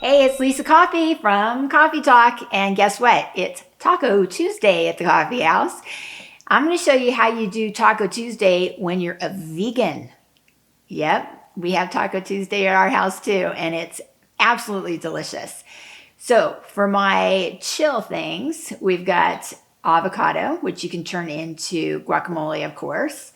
Hey, it's Lissa Coffee from Coffee Talk, and guess what? It's Taco Tuesday at the coffee house. I'm going to show you how you do Taco Tuesday when you're a vegan. Yep, we have Taco Tuesday at our house too, and it's absolutely delicious. So for my chill things, we've got avocado, which you can turn into guacamole, of course.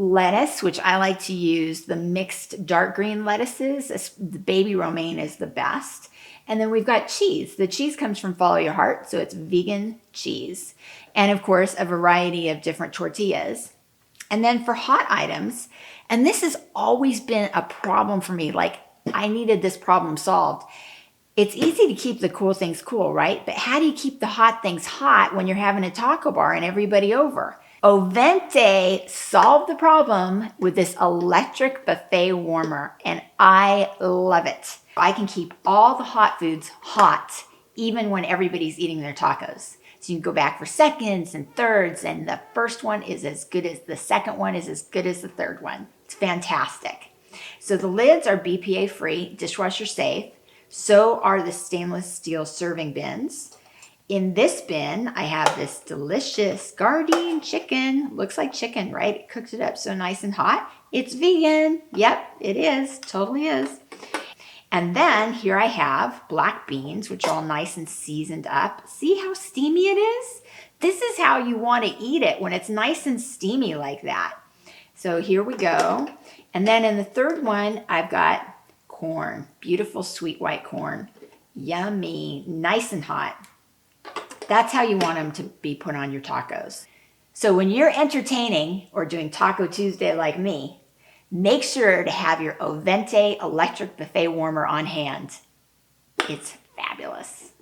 Lettuce, which I like to use the mixed dark green lettuces. The baby romaine is the best. And then we've got cheese. The cheese comes from Follow Your Heart, so it's vegan cheese. And of course, a variety of different tortillas. And then for hot items, and this has always been a problem for me, like I needed this problem solved. It's easy to keep the cool things cool, right? But how do you keep the hot things hot when you're having a taco bar and everybody over? Ovente solved the problem with this electric buffet warmer, and I love it. I can keep all the hot foods hot, even when everybody's eating their tacos. So you can go back for seconds and thirds, and the first one is as good as the second one is as good as the third one. It's fantastic. So the lids are BPA free, dishwasher safe. So are the stainless steel serving bins. In this bin, I have this delicious Gardein chicken. Looks like chicken, right? It cooks it up so nice and hot. It's vegan. Yep, it is. Totally is. And then here I have black beans, which are all nice and seasoned up. See how steamy it is? This is how you want to eat it when it's nice and steamy like that. So here we go. And then in the third one, I've got corn. Beautiful sweet white corn. Yummy. Nice and hot. That's how you want them to be put on your tacos. So when you're entertaining or doing Taco Tuesday like me, make sure to have your Ovente electric buffet warmer on hand. It's fabulous.